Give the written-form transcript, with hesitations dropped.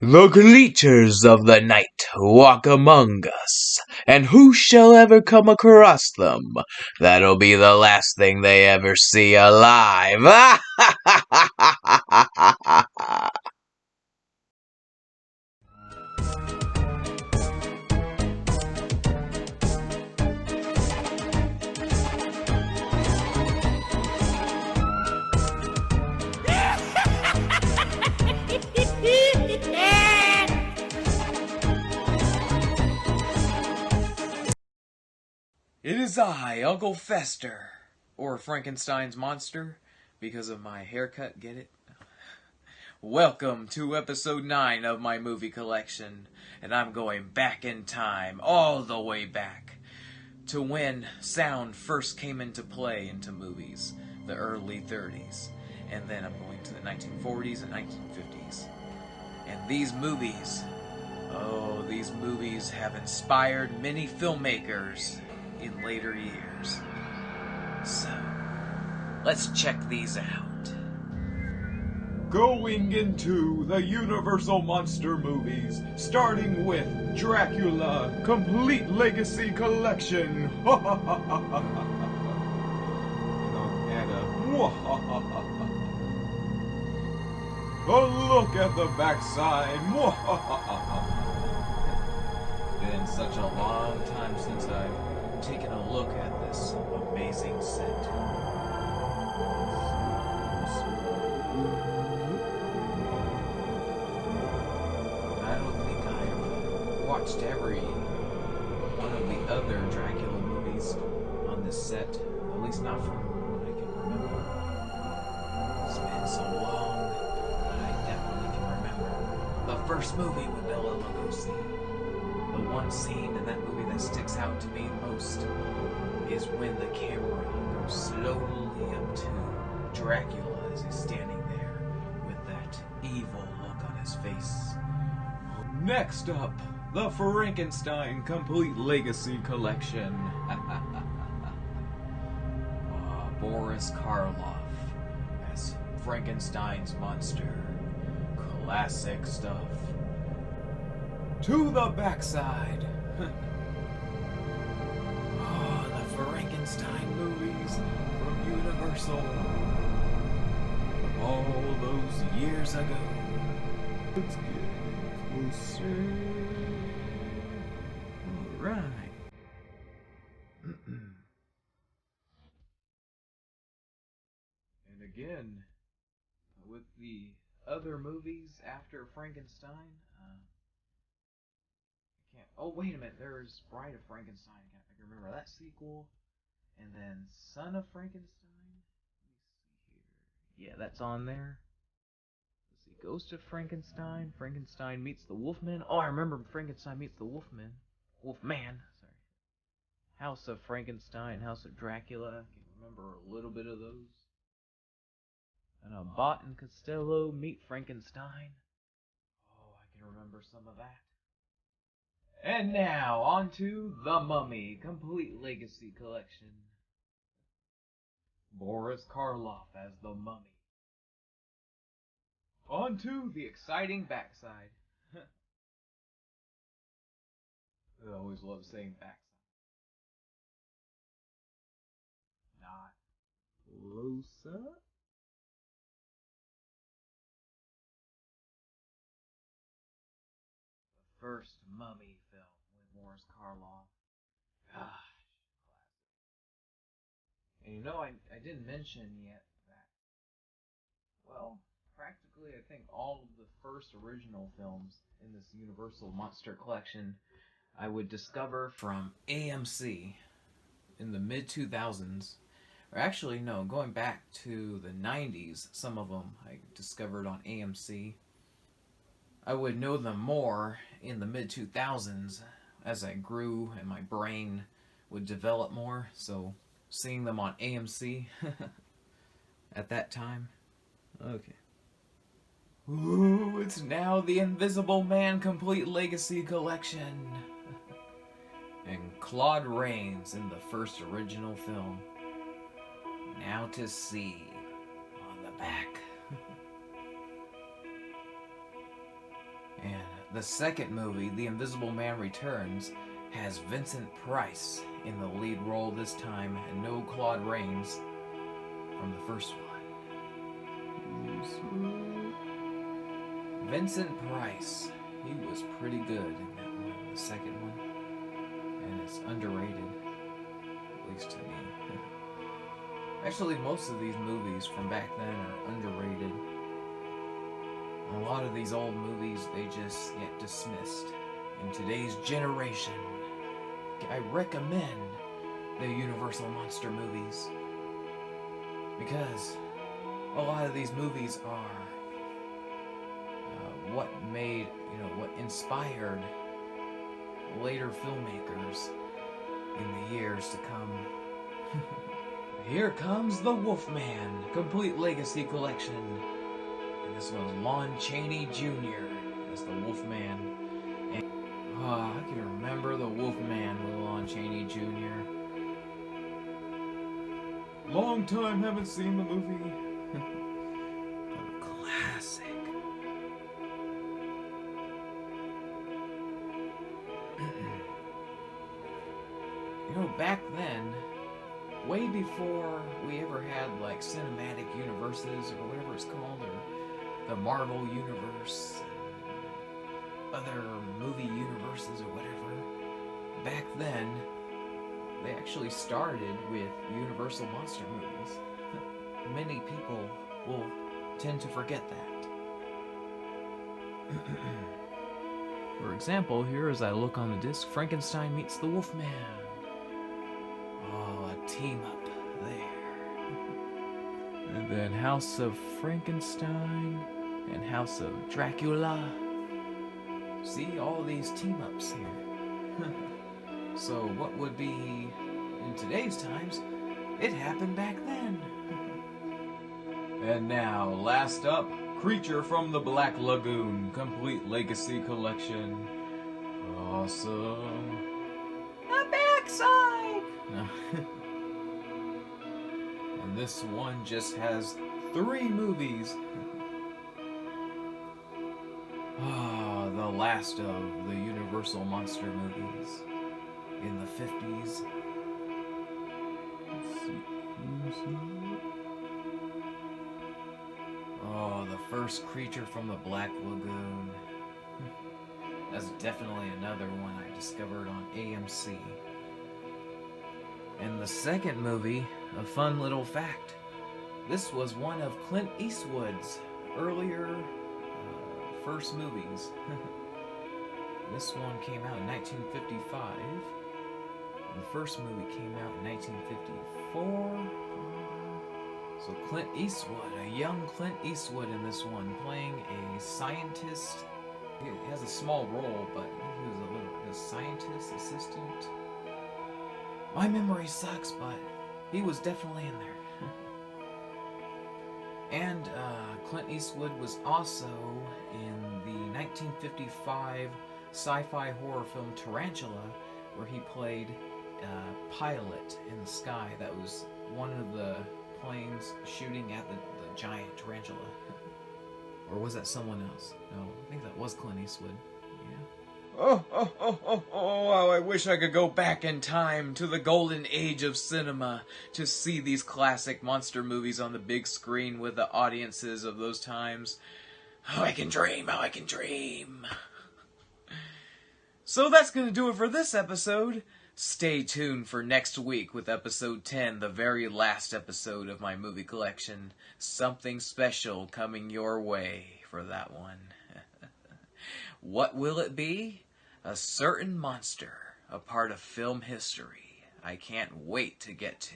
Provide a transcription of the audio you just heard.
The creatures of the night walk among us, and who shall ever come across them? That'll be the last thing they ever see alive. It is I, Uncle Fester, or Frankenstein's monster, because of my haircut, get it? Welcome to episode 9 of my movie collection, and I'm going back in time, all the way back, to when sound first came into play into movies, the early 30s, and then I'm going to the 1940s and 1950s. And these movies have inspired many filmmakers in later years. So, let's check these out. Going into the Universal Monster movies, starting with Dracula, Complete Legacy Collection. A look at the backside. It's been such a long time since I've taken a look at this amazing set. I don't think I've watched every one of the other Dracula movies on this set, at least not from what I can remember. It's been so long, but I definitely can remember the first movie with Bela Lugosi. The one scene in that movie that sticks out to me most is when the camera goes slowly up to Dracula as he's standing there with that evil look on his face. Next up, the Frankenstein Complete Legacy Collection. Boris Karloff as Frankenstein's monster. Classic stuff. To the backside. The Frankenstein movies from Universal. All those years ago. Let's get closer. Alright. And again, with the other movies after Frankenstein, oh, wait a minute, there's Bride of Frankenstein. I can remember that sequel. And then Son of Frankenstein. Let me see here. Yeah, that's on there. Let's see, Ghost of Frankenstein. Frankenstein meets the Wolfman. Oh, I remember Frankenstein meets the Wolfman. Wolfman, sorry. House of Frankenstein, House of Dracula. I can remember a little bit of those. And Abbott and Costello meet Frankenstein. Oh, I can remember some of that. And now, on to The Mummy, Complete Legacy Collection. Boris Karloff as the Mummy. On to the exciting backside. I always love saying backside. Not close up. The first Mummy film with Boris Karloff. Gosh, classic. And you know, I didn't mention yet that, well, practically I think all of the first original films in this Universal Monster Collection I would discover from AMC in the mid-2000s. Or actually, no, going back to the 90s, some of them I discovered on AMC. I would know them more in the mid-2000s as I grew and my brain would develop more, so seeing them on AMC at that time. Okay. Ooh, it's now the Invisible Man Complete Legacy Collection. And Claude Rains in the first original film. Now to see on the back. And The second movie, The Invisible Man Returns, has Vincent Price in the lead role this time, and no Claude Rains from the first one. Vincent Price, he was pretty good in that one, the second one, and it's underrated, at least to me. Actually, most of these movies from back then are underrated. A lot of these old movies, they just get dismissed. In today's generation, I recommend the Universal Monster movies, because a lot of these movies are what made, what inspired later filmmakers in the years to come. Here comes the Wolfman Complete Legacy Collection. And this was Lon Chaney Jr. as the Wolfman. And, I can remember the Wolfman with Lon Chaney Jr. Long time haven't seen the movie. A classic. Back then, way before we ever had like cinematic universes or whatever it's called, or the Marvel universe, and other movie universes or whatever, back then they actually started with Universal Monster movies. Many people will tend to forget that. For example, here as I look on the disc, Frankenstein meets the Wolfman. Oh, a team up there. And then House of Frankenstein and House of Dracula. See, all these team ups here. So what would be in today's times, it happened back then. And now, last up, Creature from the Black Lagoon Complete Legacy Collection. Awesome. The backside! And this one just has 3 movies. The last of the Universal Monster movies in the 50s. Oh, the first Creature from the Black Lagoon. That's definitely another one I discovered on AMC. And the second movie, a fun little fact. This was one of Clint Eastwood's earlier first movies. This one came out in 1955. The first movie came out in 1954. So Clint Eastwood, a young Clint Eastwood in this one, playing a scientist. He has a small role, but he was a scientist assistant. My memory sucks, but he was definitely in there. And Clint Eastwood was also in the 1955 sci-fi horror film Tarantula, where he played a pilot in the sky. That was one of the planes shooting at the giant tarantula. Or was that someone else? No, I think that was Clint Eastwood. Yeah. Oh, I wish I could go back in time to the golden age of cinema to see these classic monster movies on the big screen with the audiences of those times. Oh, I can dream, oh, I can dream. So that's going to do it for this episode. Stay tuned for next week with episode 10, the very last episode of my movie collection. Something special coming your way for that one. What will it be? A certain monster, a part of film history I can't wait to get to.